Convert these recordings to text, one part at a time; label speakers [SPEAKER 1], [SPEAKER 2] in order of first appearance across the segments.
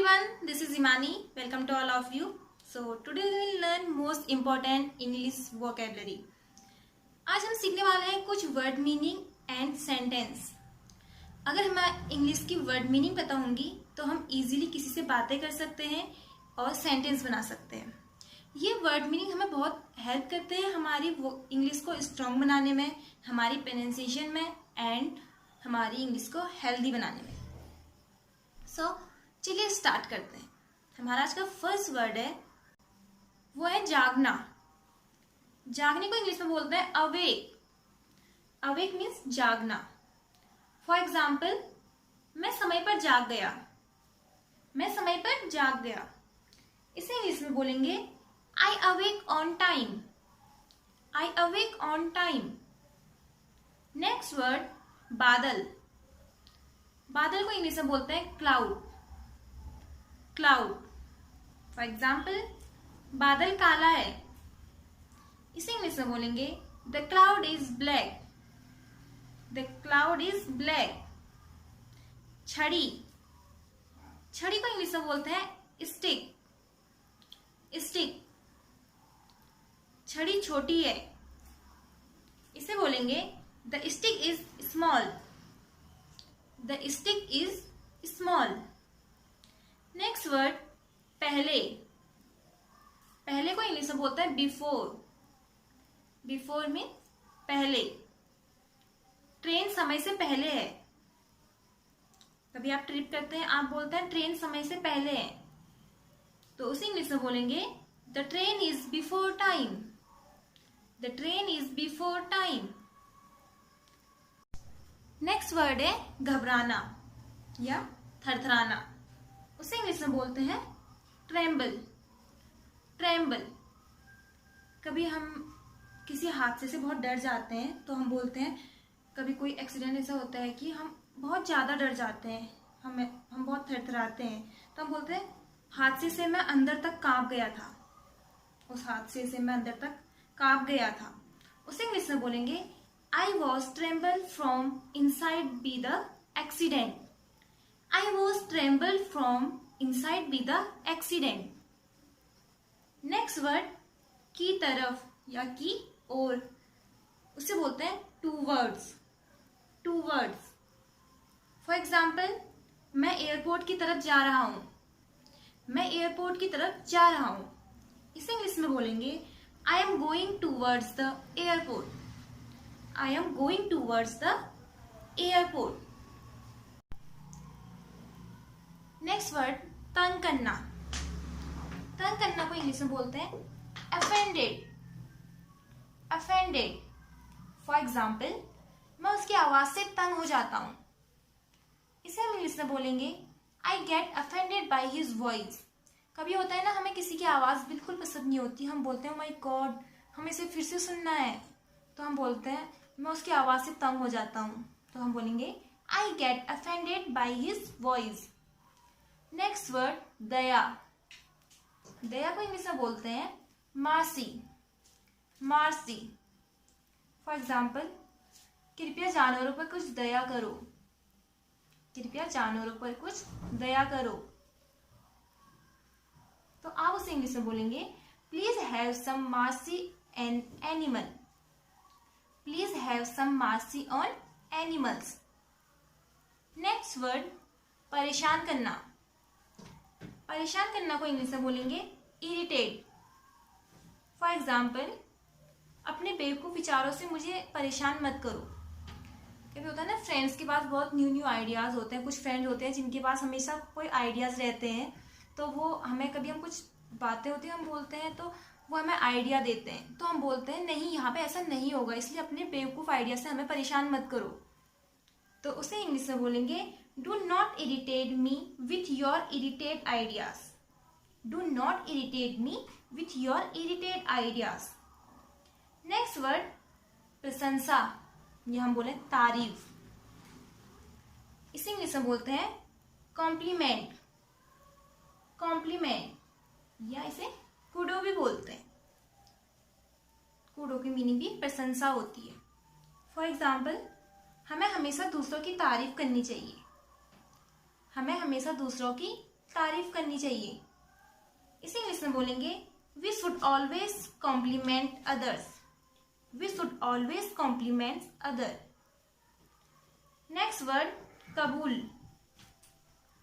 [SPEAKER 1] everyone, this is Imani. Welcome to all of you. So today we will learn most important English vocabulary. आज हम सीखने वाले हैं कुछ वर्ड मीनिंग एंड सेंटेंस। अगर हमें इंग्लिश की वर्ड मीनिंग पता होंगी तो हम इजीली किसी से बातें कर सकते हैं और सेंटेंस बना सकते हैं। ये वर्ड मीनिंग हमें बहुत हेल्प करते हैं हमारी इंग्लिश को स्ट्रॉन्ग बनाने में, हमारी प्रोनाउंसिएशन में एंड हमारी इंग्लिश को हेल्दी बनाने में। चलिए स्टार्ट करते हैं। हमारा आज का फर्स्ट वर्ड है वो है जागना। जागने को इंग्लिश में बोलते हैं अवेक। अवेक मीन्स जागना। फॉर एग्जाम्पल, मैं समय पर जाग गया। मैं समय पर जाग गया, इसे इंग्लिश में बोलेंगे I awake on time. I awake on time. Next word बादल। बादल को इंग्लिश में बोलते हैं क्लाउड। क्लाउड। फॉर एग्जाम्पल, बादल काला है, इसे इंग्लिश में बोलेंगे the cloud is black. The cloud is black. छड़ी। छड़ी को इंग्लिश में बोलते हैं स्टिक। स्टिक। छड़ी छोटी है, इसे बोलेंगे the stick is small. The stick is small. Next word पहले। पहले को इंग्लिश में बोलते हैं बिफोर। बिफोर मीन पहले। ट्रेन समय से पहले है। कभी आप ट्रिप करते हैं, आप बोलते हैं ट्रेन समय से पहले है, तो उसे इंग्लिश में बोलेंगे the train is before time. The train is before time. Next word है घबराना या थरथराना, उसे इंग्लिश में बोलते हैं ट्रेम्बल। ट्रेम्बल। कभी हम किसी हादसे से बहुत डर जाते हैं तो हम बोलते हैं, कभी कोई एक्सीडेंट ऐसा होता है कि हम बहुत ज़्यादा डर जाते हैं, हम बहुत थरथराते हैं, तो हम बोलते हैं हादसे से मैं अंदर तक कांप गया था। उस हादसे से मैं अंदर तक कांप गया था, उसे इंग्लिश में बोलेंगे I was trembled from inside by the accident. I was trembled from inside by the accident. Next word की तरफ या की ओर, उसे बोलते हैं towards. Towards. For example, मैं एयरपोर्ट की तरफ जा रहा हूँ। मैं एयरपोर्ट की तरफ जा रहा हूँ, इसे इंग्लिश में बोलेंगे I am going towards the airport. I am going towards the airport. Next word तंग करना। तंग करना को इंग्लिश में बोलते हैं offended. Offended. For example, मैं उसकी आवाज से तंग हो जाता हूँ, इसे हम इंग्लिश में बोलेंगे I get offended by his voice. कभी होता है ना, हमें किसी की आवाज बिल्कुल पसंद नहीं होती, हम बोलते हैं माय गॉड हमें इसे फिर से सुनना है, तो हम बोलते हैं मैं उसकी आवाज से तंग हो जाता हूँ, तो हम बोलेंगे I get offended by his voice. Next word दया। दया को इंग्लिश में बोलते हैं मार्सी। मार्सी। फॉर एग्जाम्पल, कृपया जानवरों पर कुछ दया करो। कृपया जानवरों पर कुछ दया करो, तो आप उसे इंग्लिश में बोलेंगे please have some mercy on animal. Please have some mercy on animals. Next word परेशान करना। परेशान करना को इंग्लिश में बोलेंगे irritate. For example, अपने बेवकूफ़ विचारों से मुझे परेशान मत करो। कभी होता है ना, फ्रेंड्स के पास बहुत न्यू आइडियाज़ होते हैं। कुछ फ्रेंड होते हैं जिनके पास हमेशा कोई आइडियाज़ रहते हैं, तो वो हमें कभी हम कुछ बातें होती हैं हम बोलते हैं तो वो हमें आइडिया देते हैं, तो हम बोलते हैं नहीं यहाँ पे ऐसा नहीं होगा, इसलिए अपने बेवकूफ़ आइडिया से हमें परेशान मत करो, तो उसे इंग्लिश में बोलेंगे do not irritate me with your irritate ideas. Do not irritate me with your irritate ideas. Next word प्रशंसा, ये हम बोले तारीफ, इसे इंग्लिश में बोलते हैं कॉम्प्लीमेंट। कॉम्प्लीमेंट या इसे कुडो भी बोलते हैं। कुडो की मीनिंग भी प्रशंसा होती है। फॉर एग्जाम्पल, हमें हमेशा दूसरों की तारीफ करनी चाहिए। हमें हमेशा दूसरों की तारीफ करनी चाहिए। इसे इंग्लिश में बोलेंगे we should always compliment others. We should always compliment other. Next word कबूल।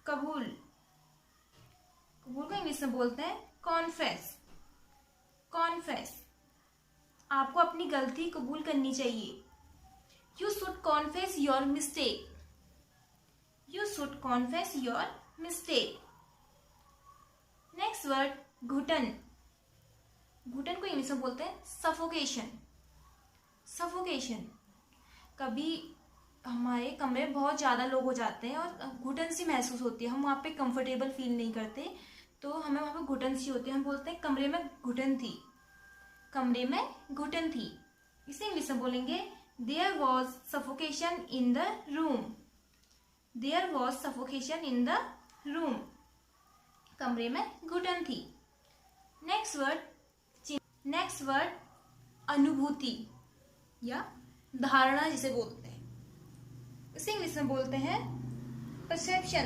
[SPEAKER 1] कबूल, कबूल को इंग्लिश में बोलते हैं कॉन्फेस। कॉन्फेस, आपको अपनी गलती कबूल करनी चाहिए। You should confess your mistake. You should confess your mistake. Next word घुटन। घुटन को इंग्लिश में बोलते हैं सफोकेशन। सफोकेशन, कभी हमारे कमरे में बहुत ज़्यादा लोग हो जाते हैं और घुटन सी महसूस होती है, हम वहाँ पे कंफर्टेबल फील नहीं करते, तो हमें वहाँ पे घुटन सी होती है, हम बोलते हैं कमरे में घुटन थी। कमरे में घुटन थी। इसे इंग्लिश में बोलेंगे there was suffocation in the room. There was suffocation in the room. कमरे में घुटन थी। नेक्स्ट वर्ड अनुभूति या धारणा जिसे बोलते हैं, इसे इंग्लिश में बोलते हैं परसेप्शन।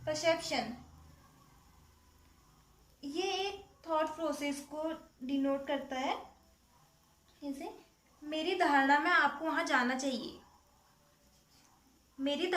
[SPEAKER 1] परसेप्शन, ये एक थॉट प्रोसेस को डिनोट करता है। जैसे मेरी धारणा में आपको वहां जाना चाहिए। मेरी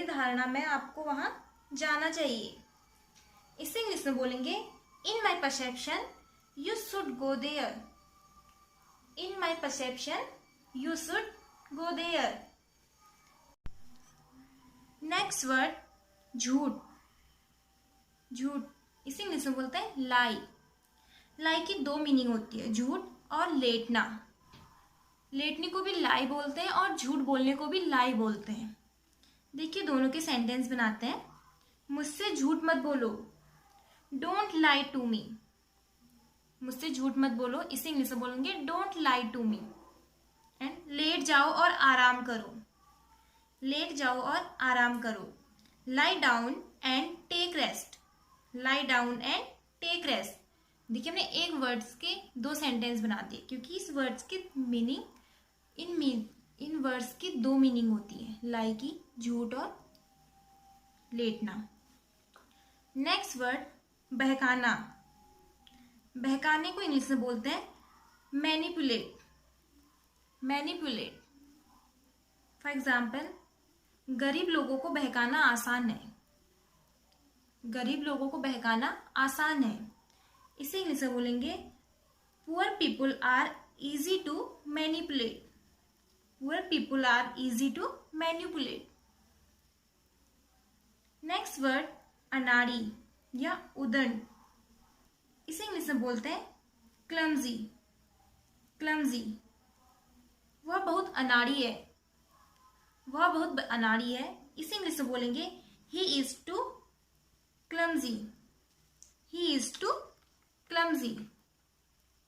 [SPEAKER 1] धारणा में आपको वहां जाना चाहिए। इसे इंग्लिश में बोलेंगे in my perception you should go there. In my perception you should go there. Next word झूठ। झूठ, इसे इंग्लिश में बोलते हैं लाई। लाई की दो मीनिंग होती है, झूठ और लेटना। लेटने को भी लाई बोलते हैं और झूठ बोलने को भी लाई बोलते हैं। देखिए दोनों के सेंटेंस बनाते हैं। मुझसे झूठ मत बोलो, डोंट लाई टू मी। मुझसे झूठ मत बोलो, इसे इंग्लिश में बोलेंगे don't lie to me. And लेट जाओ और आराम करो। लेट जाओ और आराम करो। Lie down and take rest. Lie down and take rest. देखिए हमने एक वर्ड्स के दो सेंटेंस बना दिए, क्योंकि इस वर्ड्स की मीनिंग इन वर्ड्स की दो मीनिंग होती है, लाई की झूठ और लेटना। Next word बहकाना। बहकाने को इंग्लिश में बोलते हैं मैनिपुलेट। मैनिपुलेट, फॉर एग्जाम्पल गरीब लोगों को बहकाना आसान है। गरीब लोगों को बहकाना आसान है। इसे इंग्लिश में बोलेंगे poor people are easy to manipulate. Poor people are easy to manipulate. Next word अनाड़ी या उदंड, इसे इंग्लिश में बोलते हैं क्लमजी। क्लमजी, वह बहुत अनाड़ी है। वह बहुत अनाड़ी है। इसे इंग्लिश में बोलेंगे he is too clumsy. He is too clumsy.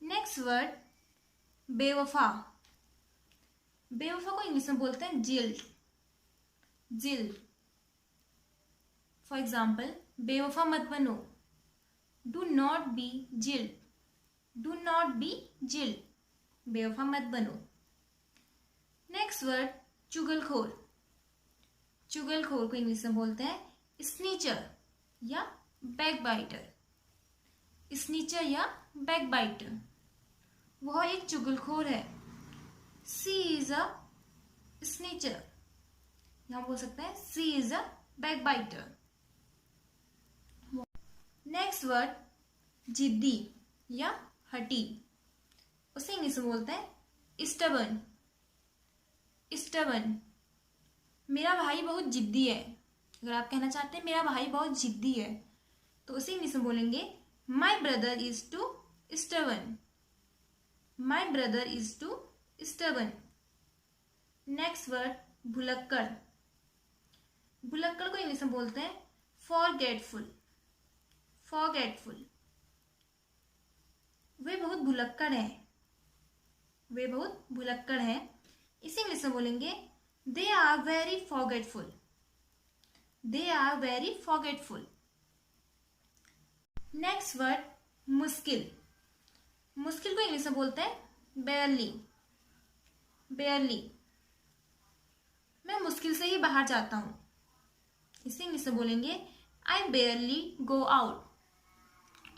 [SPEAKER 1] Next word बेवफा। बेवफा को इंग्लिश में बोलते हैं जिल्ड। जिल्ड, फॉर एग्जाम्पल बेवफा मत बनो, do not be jilted. Do not be jilted, बेवफा मत बनो। Next word चुगलखोर। चुगलखोर को इंग्लिश में बोलते हैं स्नीचर या बैकबाइटर। स्नीचर या बैकबाइटर, वह एक चुगलखोर है। सी इज अ स्नीचर, यहां बोल सकते हैं सी इज अ बैकबाइटर। नेक्स्ट वर्ड जिद्दी या हठी, उसे इंग्लिश में बोलते हैं स्टबर्न। स्टबर्न, मेरा भाई बहुत जिद्दी है। अगर आप कहना चाहते हैं मेरा भाई बहुत जिद्दी है, तो उसे इंग्लिश में बोलेंगे my brother is too stubborn. My brother is too stubborn. Next word भुलक्कड़। भुलक्कड़ को इंग्लिश में बोलते हैं फॉरगेटफुल। फॉरगेटफुल, वे बहुत भुलक्कड़ हैं। वे बहुत भुलक्कड़ हैं। इसे इंग्लिश में बोलेंगे they are very forgetful. They are very forgetful. Next word मुश्किल। मुश्किल को इंग्लिश में बोलते हैं बेयरली। बेयरली, मैं मुश्किल से ही बाहर जाता हूं। इसे इंग्लिश में बोलेंगे I barely go out,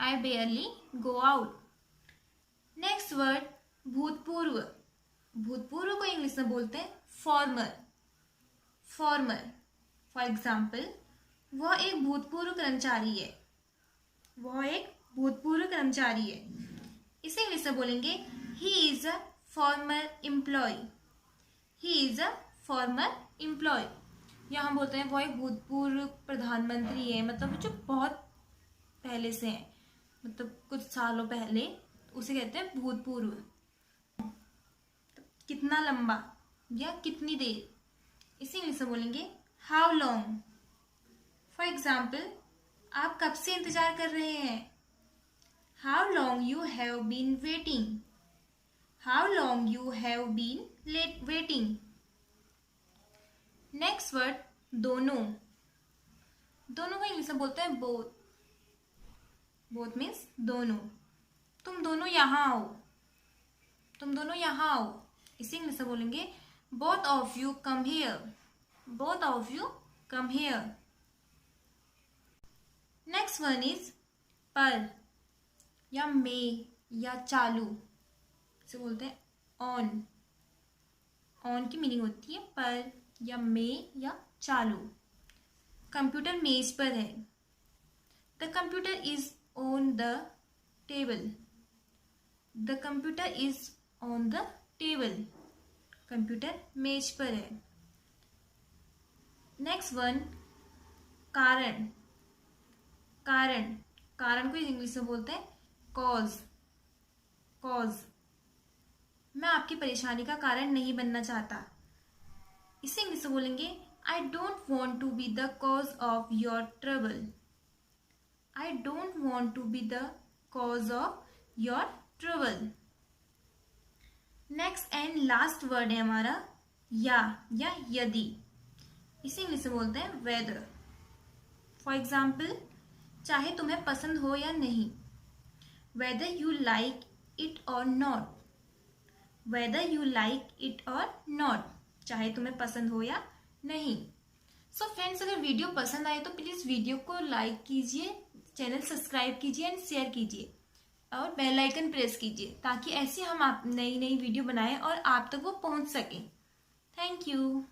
[SPEAKER 1] I barely go out. Next word भूतपूर्व, भूतपूर्व को इंग्लिश में बोलते हैं फॉर्मर, फॉर्मर। फॉर एग्जाम्पल, वह एक भूतपूर्व कर्मचारी है, वह एक भूतपूर्व कर्मचारी है। इसे इंग्लिश में बोलेंगे he is a former employ, he is a former employ. या हम बोलते हैं वह एक भूतपूर्व प्रधानमंत्री है, मतलब जो बहुत पहले से है, मतलब कुछ सालों पहले, उसे कहते हैं भूतपूर्व। कितना लंबा या कितनी देर, इसे इंग्लिश में बोलेंगे हाउ लॉन्ग। फॉर एग्जाम्पल, आप कब से इंतजार कर रहे हैं, how long you have been waiting, how long you have been waiting. Next word दोनों, दोनों को इंग्लिश में बोलते हैं बोथ, बोथ मीन्स दोनों। तुम दोनों यहाँ आओ, तुम दोनों यहाँ आओ, इसे इंग्लिश में बोलेंगे both of you come here, both of you come here. Next one is पर या मे या चालू, इसे बोलते हैं ऑन, ऑन की मीनिंग होती है पर या मे या चालू। कंप्यूटर मेज पर है, the computer is on the table, the computer is on the table, computer मेज पर है। नेक्स्ट वन कारण, कारण, कारण को इंग्लिश में बोलते हैं कॉज, कॉज। मैं आपकी परेशानी का कारण नहीं बनना चाहता, इसे इंग्लिश में बोलेंगे I don't want to be the cause of your trouble, I don't want to be the cause of your trouble. Next and last word है हमारा या यदि, इसे इंग्लिश में बोलते हैं वेदर। फॉर एग्जाम्पल, चाहे तुम्हें पसंद हो या नहीं, वेदर यू लाइक इट और not, whether you like it और नॉट, चाहे तुम्हें पसंद हो या नहीं। सो फ्रेंड्स, अगर वीडियो पसंद आए तो प्लीज़ वीडियो को लाइक कीजिए, चैनल सब्सक्राइब कीजिए एंड शेयर कीजिए और बेल आइकन प्रेस कीजिए, ताकि ऐसे हम आप नई नई वीडियो बनाएं और आप तक वो पहुंच सके। Thank you.